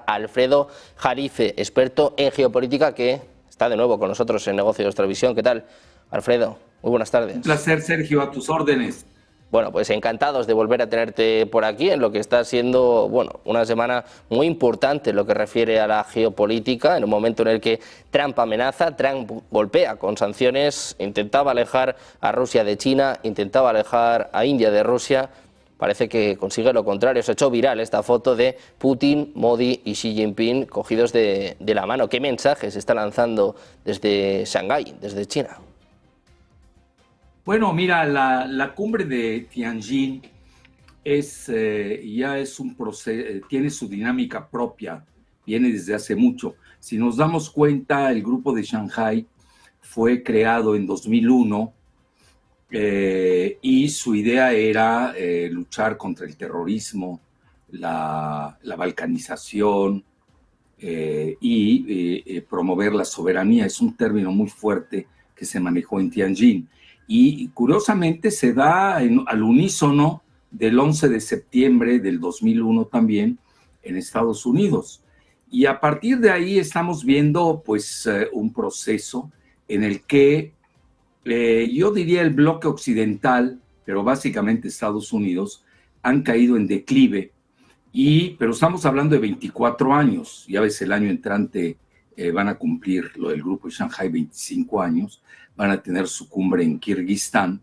Alfredo Jarife, experto en geopolítica, que está de nuevo con nosotros en Negocios Televisión. ¿Qué tal, Alfredo? Muy buenas tardes. Un placer, Sergio, a tus órdenes. Bueno, pues encantados de volver a tenerte por aquí en lo que está siendo, bueno, una semana muy importante en lo que refiere a la geopolítica, en un momento en el que Trump amenaza, Trump golpea con sanciones, intentaba alejar a Rusia de China, intentaba alejar a India de Rusia. Parece que consigue lo contrario. Se ha hecho viral esta foto de Putin, Modi y Xi Jinping cogidos de la mano. ¿Qué mensajes está lanzando desde Shanghái, desde China? Bueno, mira, la cumbre de Tianjin ya es un proceso, tiene su dinámica propia, viene desde hace mucho. Si nos damos cuenta, el grupo de Shanghái fue creado en 2001 y su idea era luchar contra el terrorismo, la balcanización y promover la soberanía. Es un término muy fuerte que se manejó en Tianjin. Y curiosamente se da al unísono del 11 de septiembre del 2001 también en Estados Unidos. Y a partir de ahí estamos viendo pues un proceso en el que yo diría el bloque occidental, pero básicamente Estados Unidos, han caído en declive. Pero estamos hablando de 24 años, ya ves, el año entrante van a cumplir lo del grupo de Shanghái 25 años, van a tener su cumbre en Kirguistán,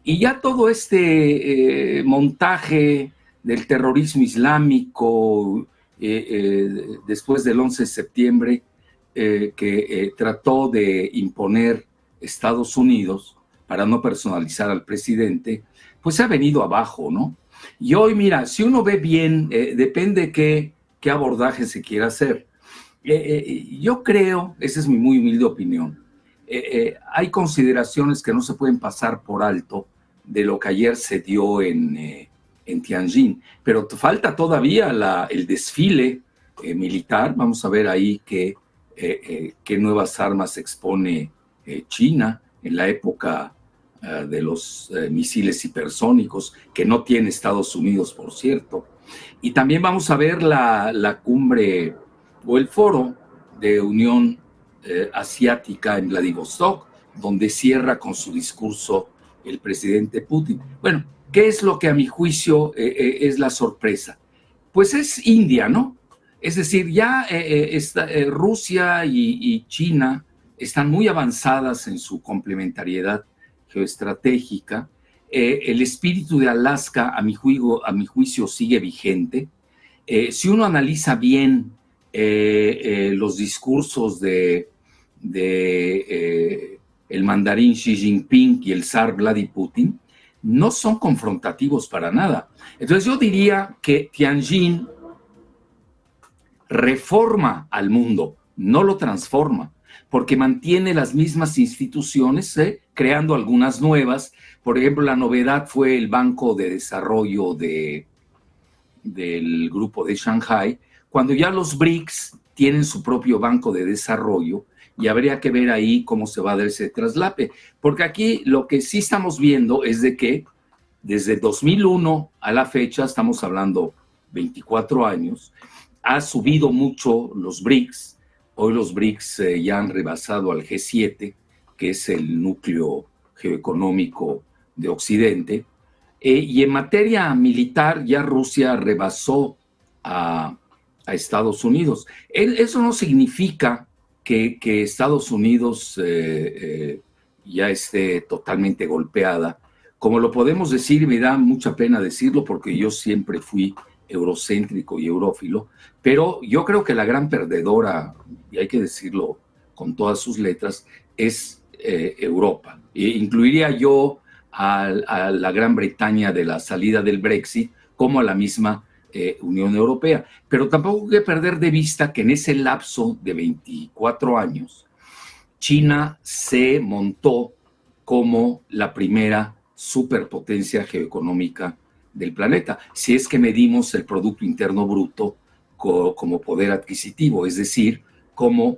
y ya todo este montaje del terrorismo islámico después del 11 de septiembre que trató de imponer Estados Unidos para no personalizar al presidente, pues se ha venido abajo, ¿no? Y hoy, mira, si uno ve bien, depende qué abordaje se quiera hacer. Yo creo, esa es mi muy humilde opinión, hay consideraciones que no se pueden pasar por alto de lo que ayer se dio en Tianjin, pero falta todavía el desfile militar. Vamos a ver ahí qué nuevas armas expone China en la época de los misiles hipersónicos, que no tiene Estados Unidos, por cierto. Y también vamos a ver la cumbre o el foro de Unión Asiática en Vladivostok, donde cierra con su discurso el presidente Putin. Bueno, ¿qué es lo que a mi juicio es la sorpresa? Pues es India, ¿no? Es decir, ya Rusia y China están muy avanzadas en su complementariedad geoestratégica. El espíritu de Alaska, a mi juicio, sigue vigente. Si uno analiza bien los discursos de el mandarín Xi Jinping y el zar Vladimir Putin, no son confrontativos para nada. Entonces yo diría que Tianjin reforma al mundo, no lo transforma, porque mantiene las mismas instituciones, creando algunas nuevas. Por ejemplo, la novedad fue el Banco de Desarrollo del grupo de Shanghái, cuando ya los BRICS tienen su propio Banco de Desarrollo, y habría que ver ahí cómo se va a dar ese traslape. Porque aquí lo que sí estamos viendo es de que desde 2001 a la fecha, estamos hablando 24 años, ha subido mucho los BRICS. Hoy los BRICS ya han rebasado al G7, que es el núcleo geoeconómico de Occidente. Y en materia militar ya Rusia rebasó a Estados Unidos. Eso no significa que Estados Unidos ya esté totalmente golpeada. Como lo podemos decir, y me da mucha pena decirlo porque yo siempre fui eurocéntrico y eurófilo, pero yo creo que la gran perdedora, y hay que decirlo con todas sus letras, es Europa. Incluiría yo a la Gran Bretaña de la salida del Brexit como a la misma Unión Europea. Pero tampoco hay que perder de vista que en ese lapso de 24 años, China se montó como la primera superpotencia geoeconómica del planeta, si es que medimos el Producto Interno Bruto como poder adquisitivo, es decir, como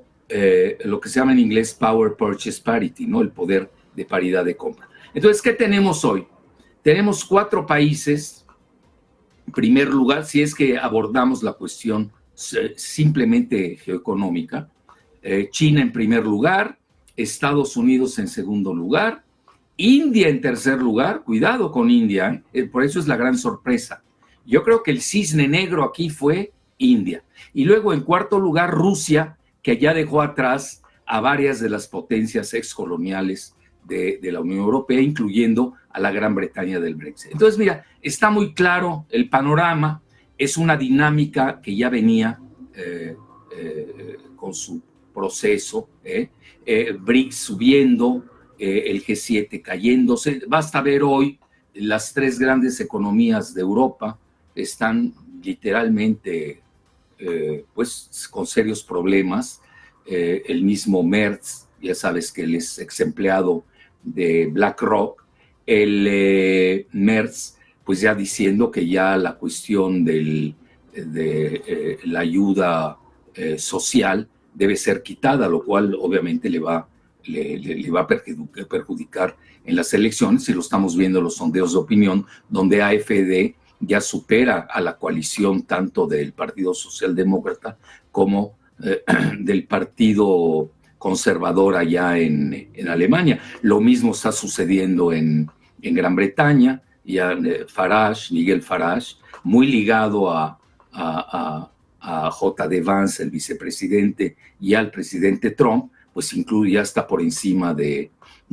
lo que se llama en inglés Power Purchase Parity, ¿no? El poder de paridad de compra. Entonces, ¿qué tenemos hoy? Tenemos 4 países, en primer lugar, si es que abordamos la cuestión simplemente geoeconómica. China en primer lugar, Estados Unidos en segundo lugar, India en tercer lugar. Cuidado con India, por eso es la gran sorpresa. Yo creo que el cisne negro aquí fue India. Y luego en cuarto lugar Rusia, que ya dejó atrás a varias de las potencias excoloniales de la Unión Europea, incluyendo a la Gran Bretaña del Brexit. Entonces, mira, está muy claro el panorama, es una dinámica que ya venía con su proceso, BRICS subiendo, el G7 cayéndose. Basta ver hoy las tres grandes economías de Europa están literalmente pues con serios problemas. El mismo Merz, ya sabes que él es ex empleado de BlackRock, el Merz pues ya diciendo que ya la cuestión de la ayuda social debe ser quitada, lo cual obviamente le va a perjudicar en las elecciones, y lo estamos viendo en los sondeos de opinión, donde AfD ya supera a la coalición tanto del Partido Socialdemócrata como del Partido Conservador allá en Alemania. Lo mismo está sucediendo en Gran Bretaña, ya Miguel Farage, muy ligado a J.D. Vance, el vicepresidente, y al presidente Trump, pues incluye, ya está por encima de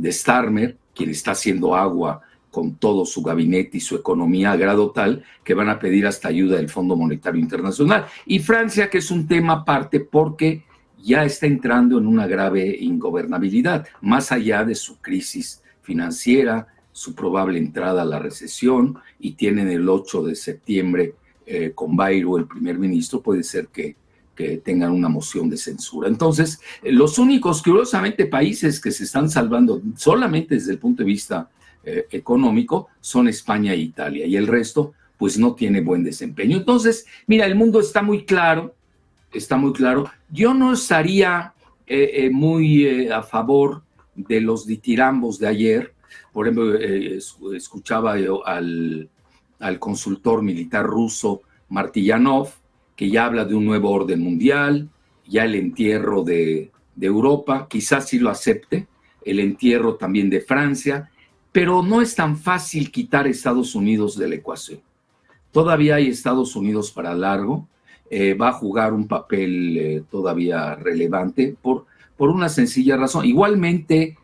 Starmer, quien está haciendo agua con todo su gabinete y su economía a grado tal que van a pedir hasta ayuda del Fondo Monetario Internacional. Y Francia, que es un tema aparte porque ya está entrando en una grave ingobernabilidad, más allá de su crisis financiera, su probable entrada a la recesión, y tienen el 8 de septiembre con Bayrou, el primer ministro, puede ser que tengan una moción de censura. Entonces, los únicos, curiosamente, países que se están salvando solamente desde el punto de vista económico son España e Italia, y el resto pues no tiene buen desempeño. Entonces, mira, el mundo está muy claro. Yo no estaría muy a favor de los ditirambos de ayer. Por ejemplo, escuchaba yo al consultor militar ruso Martillanov, que ya habla de un nuevo orden mundial, ya el entierro de Europa, quizás sí lo acepte, el entierro también de Francia, pero no es tan fácil quitar a Estados Unidos de la ecuación. Todavía hay Estados Unidos para largo, va a jugar un papel todavía relevante por una sencilla razón. Igualmente,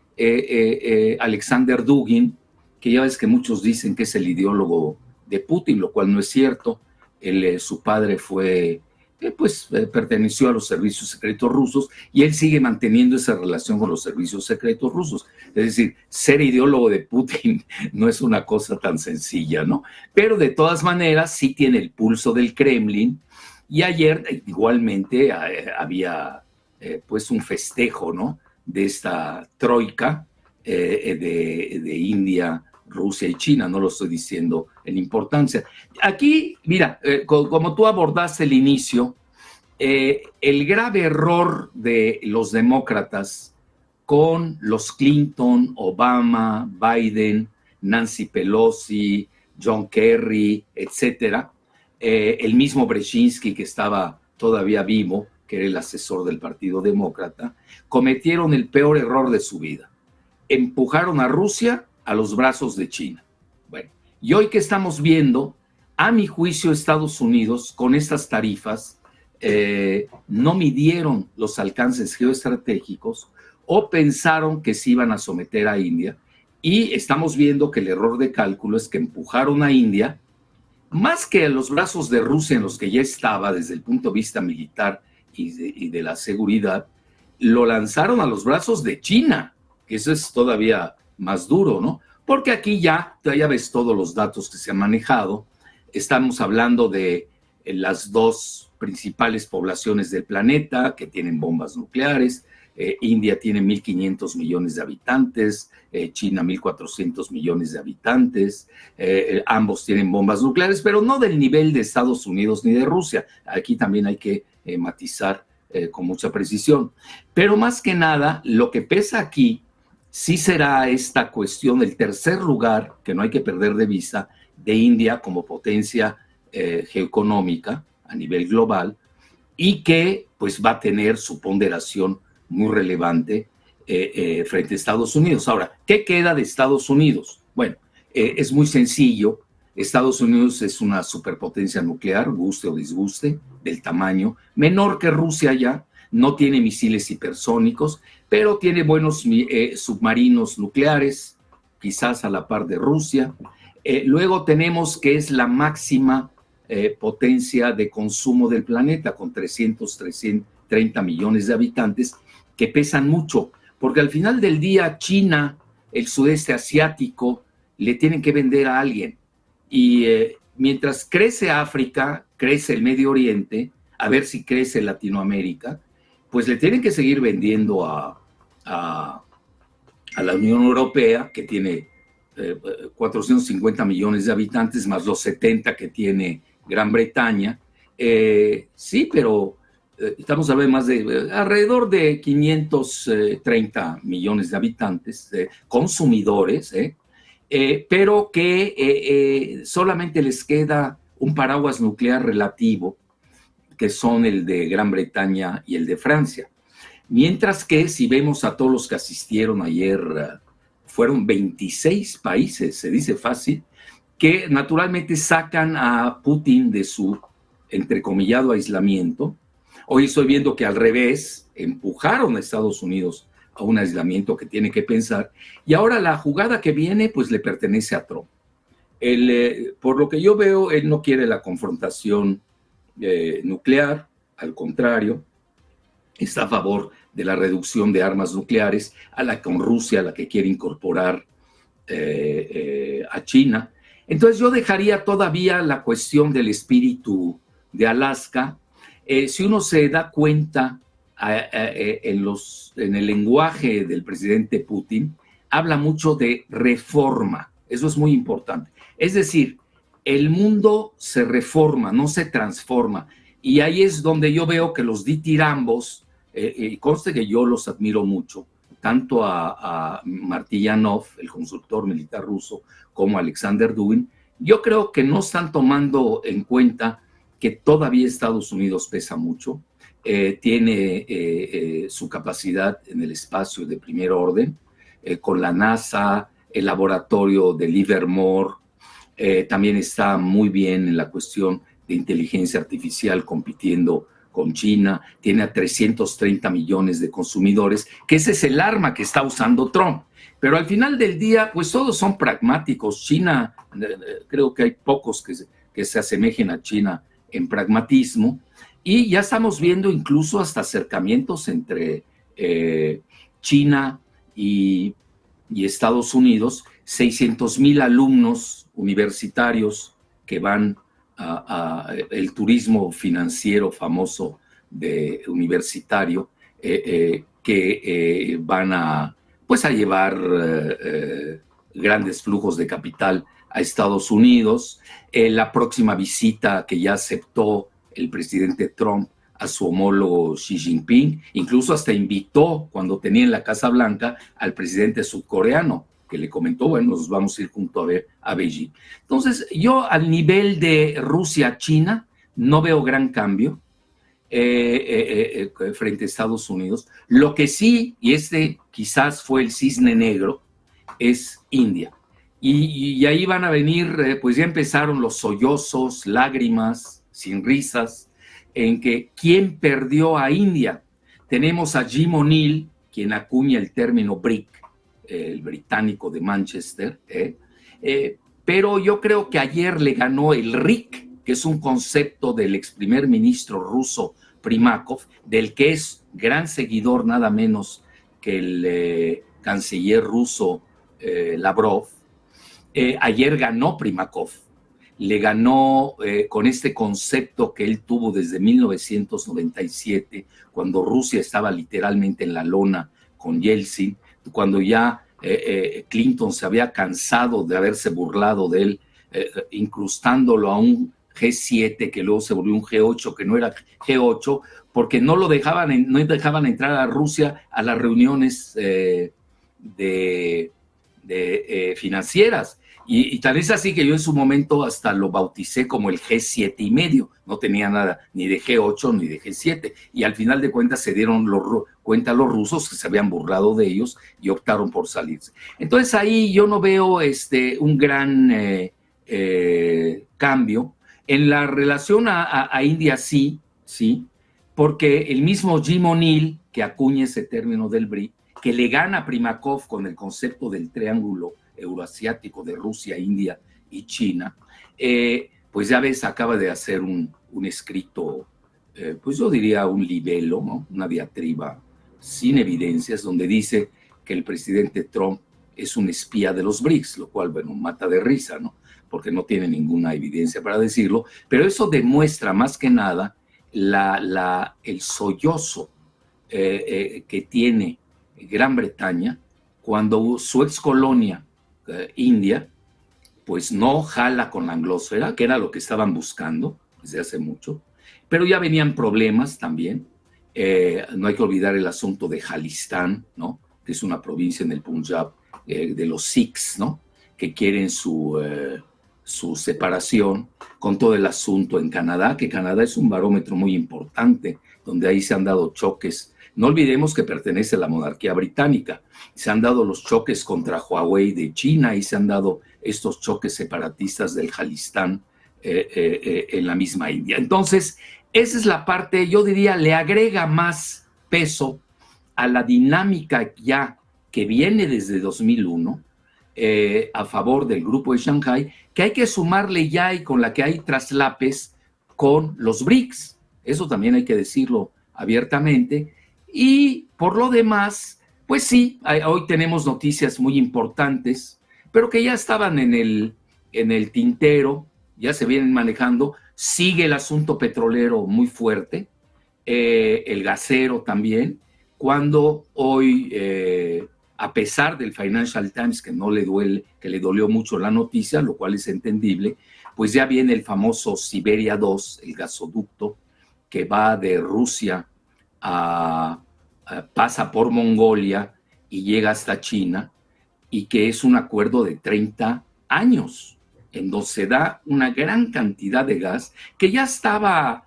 Alexander Dugin, que ya ves que muchos dicen que es el ideólogo de Putin, lo cual no es cierto. Su padre perteneció a los servicios secretos rusos, y él sigue manteniendo esa relación con los servicios secretos rusos. Es decir, ser ideólogo de Putin no es una cosa tan sencilla, ¿no? Pero de todas maneras sí tiene el pulso del Kremlin, y ayer igualmente había pues un festejo, ¿no?, de esta troika de India, Rusia y China. No lo estoy diciendo en importancia. Aquí, mira, como tú abordaste el inicio, el grave error de los demócratas con los Clinton, Obama, Biden, Nancy Pelosi, John Kerry, etcétera, el mismo Brzezinski, que estaba todavía vivo, que era el asesor del Partido Demócrata, cometieron el peor error de su vida. Empujaron a Rusia a los brazos de China. Bueno, y hoy que estamos viendo, a mi juicio, Estados Unidos, con estas tarifas, no midieron los alcances geoestratégicos o pensaron que se iban a someter a India, y estamos viendo que el error de cálculo es que empujaron a India, más que a los brazos de Rusia, en los que ya estaba desde el punto de vista militar y de la seguridad, lo lanzaron a los brazos de China, que eso es todavía más duro, ¿no? Porque aquí ya ves todos los datos que se han manejado. Estamos hablando de las dos principales poblaciones del planeta que tienen bombas nucleares. India tiene 1.500 millones de habitantes, China 1.400 millones de habitantes. Ambos tienen bombas nucleares, pero no del nivel de Estados Unidos ni de Rusia. Aquí también hay que matizar con mucha precisión. Pero más que nada, lo que pesa aquí sí será esta cuestión, el tercer lugar, que no hay que perder de vista, de India como potencia geoeconómica a nivel global, y que pues va a tener su ponderación muy relevante frente a Estados Unidos. Ahora, ¿qué queda de Estados Unidos? Bueno, es muy sencillo. Estados Unidos es una superpotencia nuclear, guste o disguste, del tamaño, menor que Rusia ya, no tiene misiles hipersónicos, pero tiene buenos submarinos nucleares, quizás a la par de Rusia. Luego tenemos que es la máxima potencia de consumo del planeta, con 330 millones de habitantes, que pesan mucho, porque al final del día China, el sudeste asiático, le tienen que vender a alguien. Y mientras crece África, crece el Medio Oriente, a ver si crece Latinoamérica, pues le tienen que seguir vendiendo a la Unión Europea, que tiene 450 millones de habitantes, más los 70 que tiene Gran Bretaña. Sí, pero estamos hablando más de alrededor de 530 millones de habitantes, consumidores, pero que solamente les queda un paraguas nuclear relativo, que son el de Gran Bretaña y el de Francia. Mientras que si vemos a todos los que asistieron ayer, fueron 26 países, se dice fácil, que naturalmente sacan a Putin de su entrecomillado aislamiento. Hoy estoy viendo que al revés, empujaron a Estados Unidos a un aislamiento que tiene que pensar, y ahora la jugada que viene pues le pertenece a Trump. Por lo que yo veo, él no quiere la confrontación nuclear, al contrario, está a favor de la reducción de armas nucleares, con Rusia, a la que quiere incorporar a China. Entonces yo dejaría todavía la cuestión del espíritu de Alaska. Si uno se da cuenta en el lenguaje del presidente Putin, habla mucho de reforma. Eso es muy importante. Es decir, el mundo se reforma, no se transforma. Y ahí es donde yo veo que los ditirambos, conste que yo los admiro mucho, tanto a Martillanov, el consultor militar ruso, como a Alexander Dugin, yo creo que no están tomando en cuenta que todavía Estados Unidos pesa mucho, tiene su capacidad en el espacio de primer orden, con la NASA, el laboratorio de Livermore, también está muy bien en la cuestión de inteligencia artificial compitiendo con China, tiene a 330 millones de consumidores, que ese es el arma que está usando Trump. Pero al final del día, pues todos son pragmáticos. China, creo que hay pocos que se asemejen a China en pragmatismo, y ya estamos viendo incluso hasta acercamientos entre China y Estados Unidos, 600,000 alumnos universitarios que van el turismo financiero famoso universitario, que van a llevar grandes flujos de capital a Estados Unidos. La próxima visita que ya aceptó el presidente Trump a su homólogo Xi Jinping, incluso hasta invitó, cuando tenía en la Casa Blanca, al presidente sudcoreano, que le comentó, bueno, nos vamos a ir junto a Beijing. Entonces, yo al nivel de Rusia-China no veo gran cambio frente a Estados Unidos. Lo que sí, y quizás fue el cisne negro, es India. Y ahí van a venir, pues ya empezaron los sollozos, lágrimas, sin risas, en que ¿quién perdió a India? Tenemos a Jim O'Neill, quien acuña el término BRIC, el británico de Manchester, pero yo creo que ayer le ganó el RIC, que es un concepto del ex primer ministro ruso Primakov, del que es gran seguidor nada menos que el canciller ruso Lavrov. Ayer ganó Primakov, le ganó con este concepto que él tuvo desde 1997, cuando Rusia estaba literalmente en la lona con Yeltsin, cuando ya Clinton se había cansado de haberse burlado de él, incrustándolo a un G7 que luego se volvió un G8 que no era G8, porque no dejaban entrar a Rusia a las reuniones financieras. Y tal es así que yo en su momento hasta lo bauticé como el G7,5. No tenía nada ni de G8 ni de G7. Y al final de cuentas se dieron cuenta los rusos que se habían burlado de ellos y optaron por salirse. Entonces ahí yo no veo un gran cambio. En la relación a India sí, porque el mismo Jim O'Neill, que acuña ese término del BRIC, que le gana a Primakov con el concepto del triángulo euroasiático de Rusia, India y China, pues ya ves, acaba de hacer un escrito, pues yo diría un libelo, ¿no? Una diatriba sin evidencias, donde dice que el presidente Trump es un espía de los BRICS, lo cual, bueno, mata de risa, ¿no? Porque no tiene ninguna evidencia para decirlo, pero eso demuestra más que nada el sollozo que tiene Gran Bretaña cuando su ex colonia India pues no jala con la anglósfera, que era lo que estaban buscando desde hace mucho, pero ya venían problemas también. No hay que olvidar el asunto de Jalistán, ¿no? Que es una provincia en el Punjab de los Sikhs, ¿no? Que quieren su separación, con todo el asunto en Canadá, que Canadá es un barómetro muy importante, donde ahí se han dado choques. No olvidemos que pertenece a la monarquía británica. Se han dado los choques contra Huawei de China y se han dado estos choques separatistas del Jalistán en la misma India. Entonces, esa es la parte, yo diría, le agrega más peso a la dinámica ya que viene desde 2001 a favor del grupo de Shanghái, que hay que sumarle ya y con la que hay traslapes con los BRICS. Eso también hay que decirlo abiertamente. Y por lo demás, pues sí, hoy tenemos noticias muy importantes, pero que ya estaban en el tintero, ya se vienen manejando. Sigue el asunto petrolero muy fuerte, el gasero también, cuando hoy, a pesar del Financial Times, que no le duele, que le dolió mucho la noticia, lo cual es entendible, pues ya viene el famoso Siberia 2, el gasoducto que va de Rusia pasa por Mongolia y llega hasta China, y que es un acuerdo de 30 años, en donde se da una gran cantidad de gas que ya estaba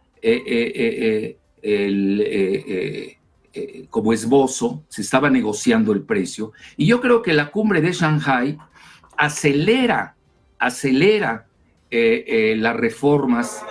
como esbozo, se estaba negociando el precio, y yo creo que la cumbre de Shanghái acelera las reformas,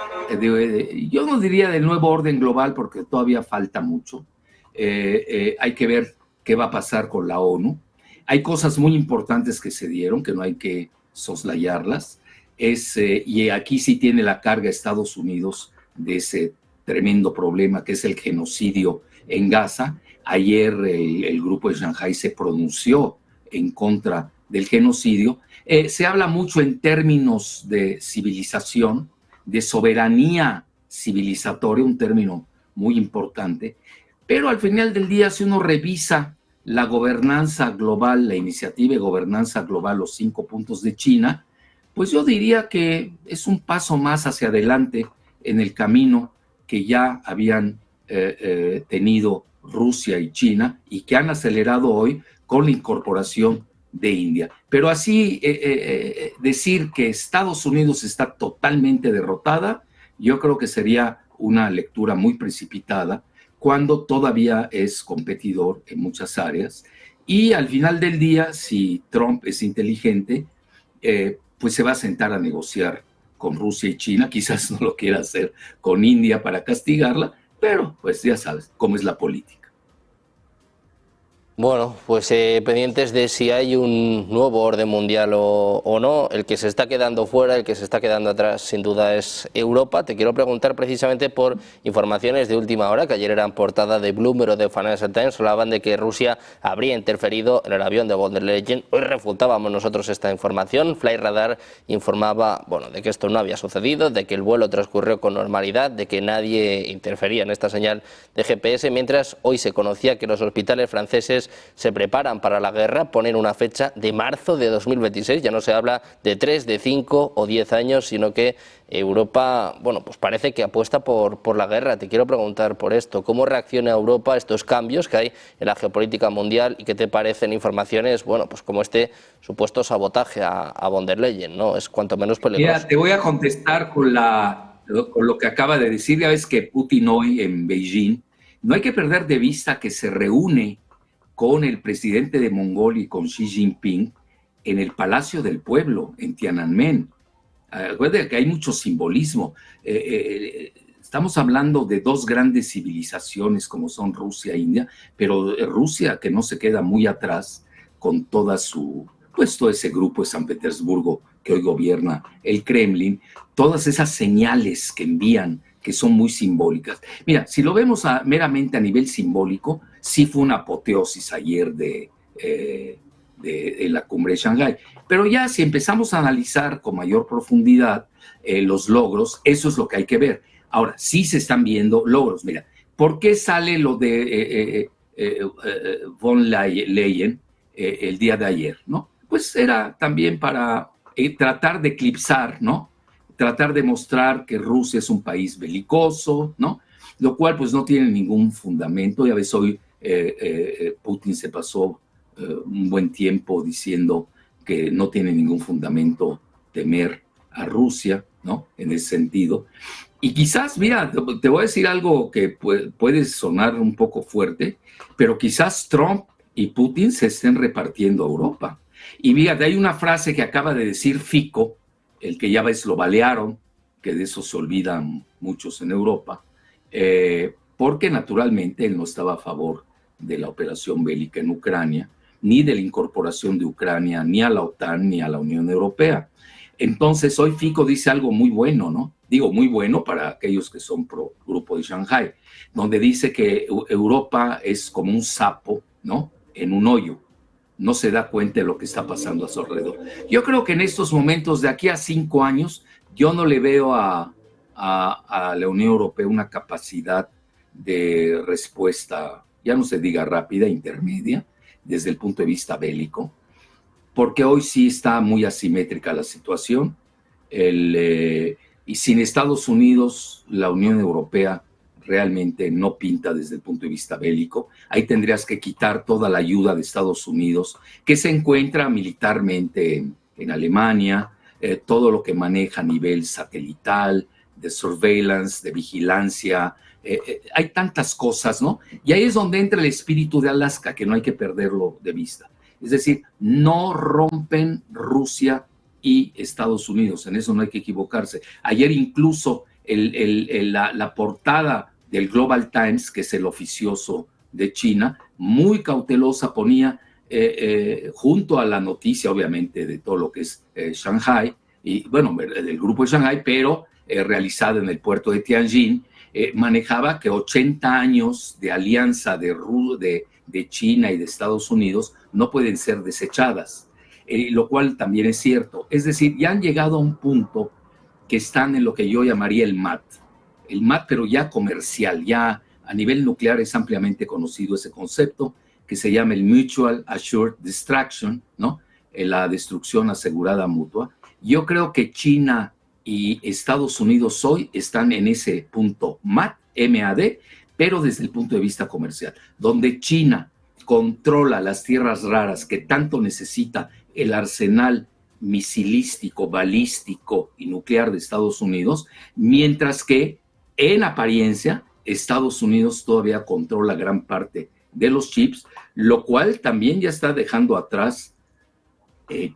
yo no diría del nuevo orden global porque todavía falta mucho. Hay que ver qué va a pasar con la ONU. Hay cosas muy importantes que se dieron, que no hay que soslayarlas, y aquí sí tiene la carga Estados Unidos de ese tremendo problema que es el genocidio en Gaza. Ayer el grupo de Shanghái se pronunció en contra del genocidio. Se habla mucho en términos de civilización, de soberanía civilizatoria, un término muy importante, pero al final del día, si uno revisa la gobernanza global, la iniciativa de gobernanza global, los 5 puntos de China, pues yo diría que es un paso más hacia adelante en el camino que ya habían tenido Rusia y China y que han acelerado hoy con la incorporación de India. Pero así decir que Estados Unidos está totalmente derrotada, yo creo que sería una lectura muy precipitada, cuando todavía es competidor en muchas áreas. Y al final del día, si Trump es inteligente, pues se va a sentar a negociar con Rusia y China. Quizás no lo quiera hacer con India para castigarla, pero pues ya sabes cómo es la política. Bueno, pues pendientes de si hay un nuevo orden mundial o no. El que se está quedando fuera, el que se está quedando atrás, sin duda es Europa. Te quiero preguntar precisamente por informaciones de última hora, que ayer eran portada de Bloomberg o de Financial Times, hablaban de que Rusia habría interferido en el avión de von der Leyen. Hoy refutábamos nosotros esta información. Flightradar informaba, bueno, de que esto no había sucedido, de que el vuelo transcurrió con normalidad, de que nadie interfería en esta señal de GPS, mientras hoy se conocía que los hospitales franceses se preparan para la guerra, ponen una fecha de marzo de 2026. Ya no se habla de 3, de 5 o 10 años, sino que Europa, bueno, pues parece que apuesta por la guerra. Te quiero preguntar por esto, ¿cómo reacciona Europa a estos cambios que hay en la geopolítica mundial y qué te parecen informaciones, bueno, pues como este supuesto sabotaje a von der Leyen, ¿no? Es cuanto menos peligroso. Mira, te voy a contestar con lo que acaba de decir. Ya ves que Putin hoy en Beijing, no hay que perder de vista que se reúne con el presidente de Mongolia y con Xi Jinping en el Palacio del Pueblo, en Tiananmen. Recuerda que hay mucho simbolismo. Estamos hablando de dos grandes civilizaciones como son Rusia e India, pero Rusia que no se queda muy atrás con toda su, pues todo ese grupo de San Petersburgo que hoy gobierna el Kremlin, todas esas señales que envían que son muy simbólicas. Mira, si lo vemos meramente a nivel simbólico, sí fue una apoteosis ayer de la cumbre de Shanghái. Pero ya si empezamos a analizar con mayor profundidad los logros, eso es lo que hay que ver. Ahora, sí se están viendo logros. Mira, ¿por qué sale lo de von Leyen el día de ayer, ¿no? Pues era también para tratar de eclipsar, ¿no? Tratar de mostrar que Rusia es un país belicoso, ¿no? Lo cual pues no tiene ningún fundamento. Ya ves, hoy Putin se pasó un buen tiempo diciendo que no tiene ningún fundamento temer a Rusia, ¿no? En ese sentido. Y quizás, mira, te voy a decir algo que puede sonar un poco fuerte, pero quizás Trump y Putin se estén repartiendo a Europa. Y fíjate, hay una frase que acaba de decir Fico, el que ya ves lo balearon, que de eso se olvidan muchos en Europa, porque naturalmente él no estaba a favor de la operación bélica en Ucrania, ni de la incorporación de Ucrania, ni a la OTAN, ni a la Unión Europea. Entonces, hoy Fico dice algo muy bueno, ¿no? Digo, muy bueno para aquellos que son pro Grupo de Shanghái, donde dice que Europa es como un sapo, ¿no? En un hoyo. No se da cuenta de lo que está pasando a su alrededor. Yo creo que en estos momentos, de aquí a 5 años, yo no le veo a la Unión Europea una capacidad de respuesta, ya no se diga rápida, intermedia, desde el punto de vista bélico, porque hoy sí está muy asimétrica la situación. Y sin Estados Unidos, la Unión Europea realmente no pinta desde el punto de vista bélico. Ahí tendrías que quitar toda la ayuda de Estados Unidos, que se encuentra militarmente en Alemania, todo lo que maneja a nivel satelital, de surveillance, de vigilancia. Hay tantas cosas, ¿no? Y ahí es donde entra el espíritu de Alaska, que no hay que perderlo de vista. Es decir, no rompen Rusia y Estados Unidos, en eso no hay que equivocarse. Ayer incluso la portada del Global Times, que es el oficioso de China, muy cautelosa, ponía junto a la noticia, obviamente, de todo lo que es Shanghái, y bueno, del grupo de Shanghái, pero realizada en el puerto de Tianjin, manejaba que 80 años de alianza de China y de Estados Unidos no pueden ser desechadas, lo cual también es cierto. Es decir, ya han llegado a un punto que están en lo que yo llamaría el MAT, pero ya comercial, ya a nivel nuclear es ampliamente conocido ese concepto que se llama el Mutual Assured Destruction, ¿no? La destrucción asegurada mutua. Yo creo que China y Estados Unidos hoy están en ese punto MAD, pero desde el punto de vista comercial, donde China controla las tierras raras que tanto necesita el arsenal misilístico, balístico y nuclear de Estados Unidos, mientras que en apariencia Estados Unidos todavía controla gran parte de los chips, lo cual también ya está dejando atrás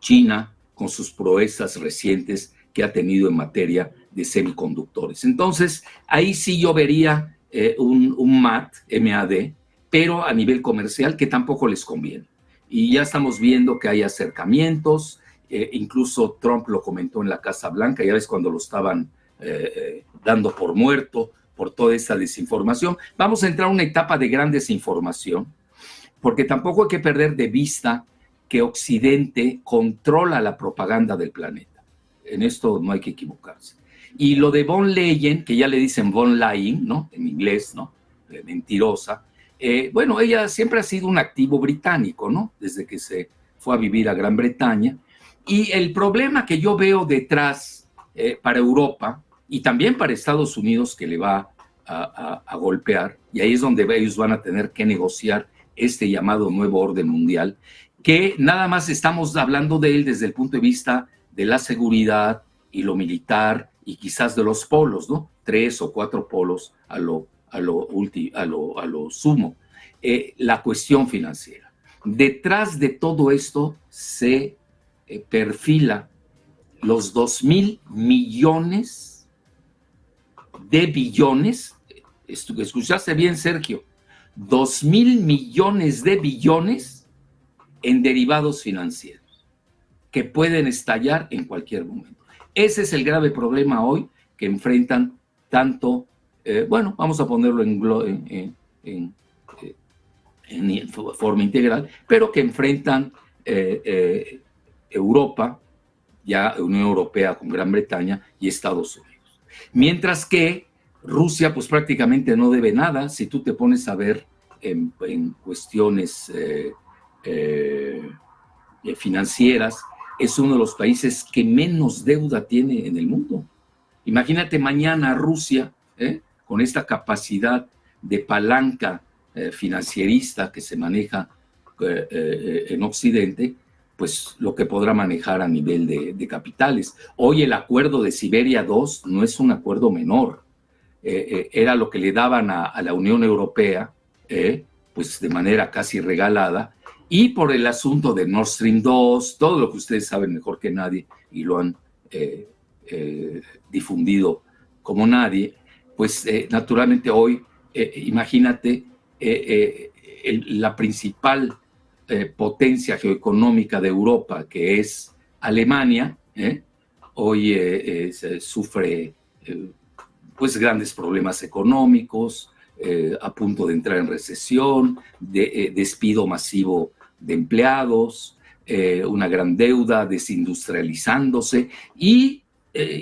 China con sus proezas recientes que ha tenido en materia de semiconductores. Entonces, ahí sí yo vería un MAD, pero a nivel comercial que tampoco les conviene. Y ya estamos viendo que hay acercamientos, incluso Trump lo comentó en la Casa Blanca, ya ves cuando lo estaban dando por muerto por toda esta desinformación. Vamos a entrar a una etapa de gran desinformación, porque tampoco hay que perder de vista que Occidente controla la propaganda del planeta. En esto no hay que equivocarse. Y lo de von Leyen, que ya le dicen von Leyen, ¿no? En inglés, ¿no? Mentirosa. Bueno, ella siempre ha sido un activo británico, ¿no? Desde que se fue a vivir a Gran Bretaña. Y el problema que yo veo detrás para Europa y también para Estados Unidos, que le va a golpear, y ahí es donde ellos van a tener que negociar este llamado nuevo orden mundial, que nada más estamos hablando de él desde el punto de vista de la seguridad y lo militar y quizás de los polos, ¿no? 3 o 4 polos a lo sumo. La cuestión financiera. Detrás de todo esto se perfila los 2,000 millones de billones. Escuchaste bien, Sergio. 2,000 millones de billones en derivados financieros que pueden estallar en cualquier momento. Ese es el grave problema hoy que enfrentan tanto, bueno, vamos a ponerlo en forma integral, pero que enfrentan Europa, ya Unión Europea con Gran Bretaña y Estados Unidos. Mientras que Rusia pues prácticamente no debe nada. Si tú te pones a ver en cuestiones financieras, es uno de los países que menos deuda tiene en el mundo. Imagínate mañana Rusia, con esta capacidad de palanca financierista que se maneja en Occidente, pues lo que podrá manejar a nivel de capitales. Hoy el acuerdo de Siberia II no es un acuerdo menor. Era lo que le daban a la Unión Europea, pues de manera casi regalada, y por el asunto de Nord Stream 2, todo lo que ustedes saben mejor que nadie y lo han difundido como nadie, pues naturalmente hoy, imagínate, la principal potencia geoeconómica de Europa, que es Alemania, hoy sufre pues grandes problemas económicos, a punto de entrar en recesión, despido masivo de empleados, una gran deuda, desindustrializándose, y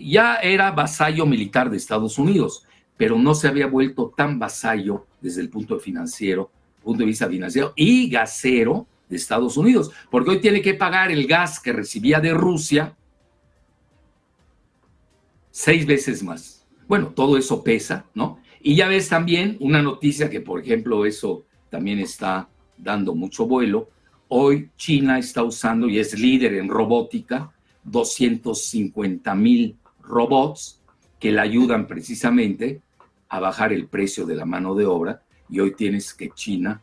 ya era vasallo militar de Estados Unidos, pero no se había vuelto tan vasallo desde el punto de vista financiero y gasero de Estados Unidos, porque hoy tiene que pagar el gas que recibía de Rusia 6 veces más. Bueno, todo eso pesa, ¿no? Y ya ves también una noticia que, por ejemplo, eso también está dando mucho vuelo. Hoy China está usando y es líder en robótica, 250,000 robots que le ayudan precisamente a bajar el precio de la mano de obra. Y hoy tienes que China,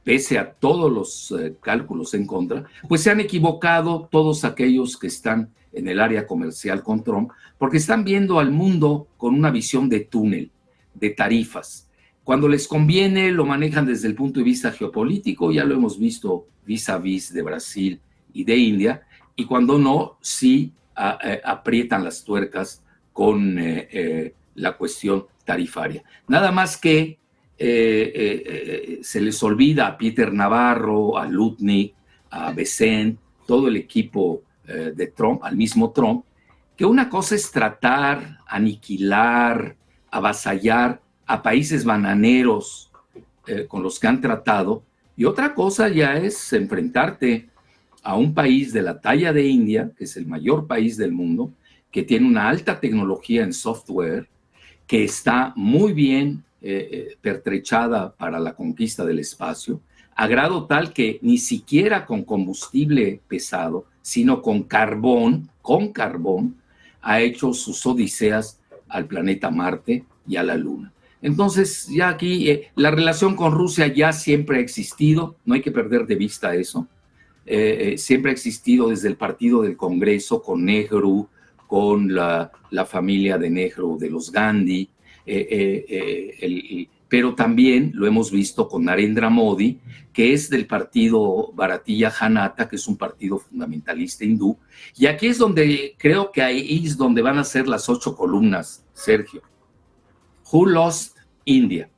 pese a todos los cálculos en contra, pues se han equivocado todos aquellos que están en el área comercial con Trump, porque están viendo al mundo con una visión de túnel, de tarifas. Cuando les conviene lo manejan desde el punto de vista geopolítico, ya lo hemos visto vis a vis de Brasil y de India, y cuando no, sí aprietan las tuercas con la cuestión tarifaria. Nada más que se les olvida a Peter Navarro, a Lutnick, a Bessent, todo el equipo de Trump, al mismo Trump, que una cosa es tratar, aniquilar, avasallar a países bananeros con los que han tratado, y otra cosa ya es enfrentarte a un país de la talla de India, que es el mayor país del mundo, que tiene una alta tecnología en software, que está muy bien pertrechada para la conquista del espacio, a grado tal que ni siquiera con combustible pesado, sino con carbón, ha hecho sus odiseas al planeta Marte y a la Luna. Entonces, ya aquí la relación con Rusia ya siempre ha existido, no hay que perder de vista eso. Siempre ha existido desde el partido del Congreso, con Nehru, con la familia de Nehru, de los Gandhi, pero también lo hemos visto con Narendra Modi, que es del partido Bharatiya Janata, que es un partido fundamentalista hindú. Y aquí es donde creo que ahí es donde van a ser las 8 columnas, Sergio. Who lost India?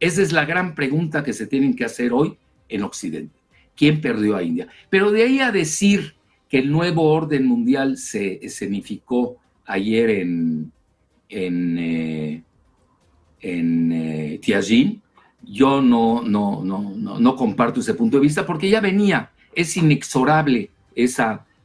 Esa es la gran pregunta que se tienen que hacer hoy en Occidente. ¿Quién perdió a India? Pero de ahí a decir que el nuevo orden mundial se escenificó ayer en Tianjin, yo no comparto ese punto de vista porque ya venía, es inexorable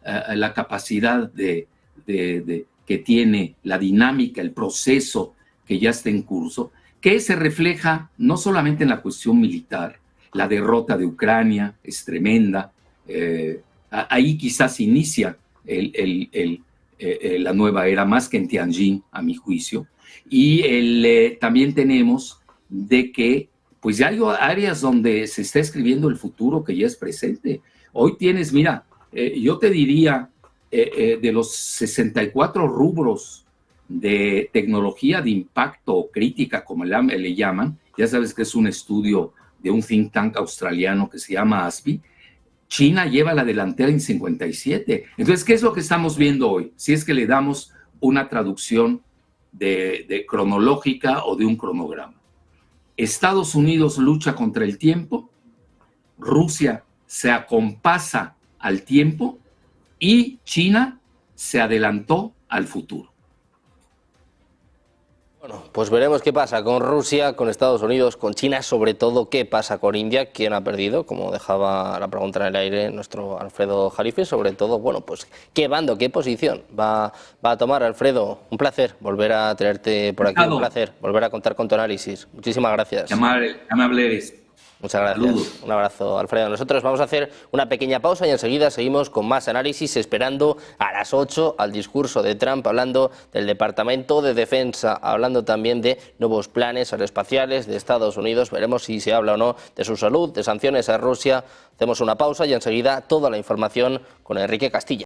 la capacidad que tiene la dinámica, el proceso que ya está en curso, que se refleja no solamente en la cuestión militar. La derrota de Ucrania es tremenda, ahí quizás inicia la nueva era, más que en Tianjin, a mi juicio, y también tenemos de que pues ya hay áreas donde se está escribiendo el futuro que ya es presente. Hoy tienes, mira, yo te diría, de los 64 rubros de tecnología de impacto o crítica, como le llaman, ya sabes que es un estudio de un think tank australiano que se llama ASPI, China lleva la delantera en 57. Entonces, ¿qué es lo que estamos viendo hoy? Si es que le damos una traducción de cronológica o de un cronograma. Estados Unidos lucha contra el tiempo, Rusia se acompasa al tiempo y China se adelantó al futuro. Bueno, pues veremos qué pasa con Rusia, con Estados Unidos, con China, sobre todo qué pasa con India, quién ha perdido, como dejaba la pregunta en el aire nuestro Alfredo Jarife, sobre todo, bueno, pues qué bando, qué posición va a tomar. Alfredo, un placer volver a tenerte por aquí, un placer volver a contar con tu análisis. Muchísimas gracias. Qué amable eres. Muchas gracias. Saludos. Un abrazo, Alfredo. Nosotros vamos a hacer una pequeña pausa y enseguida seguimos con más análisis, esperando a las 8 al discurso de Trump, hablando del Departamento de Defensa, hablando también de nuevos planes aeroespaciales de Estados Unidos. Veremos si se habla o no de su salud, de sanciones a Rusia. Hacemos una pausa y enseguida toda la información con Enrique Castilla.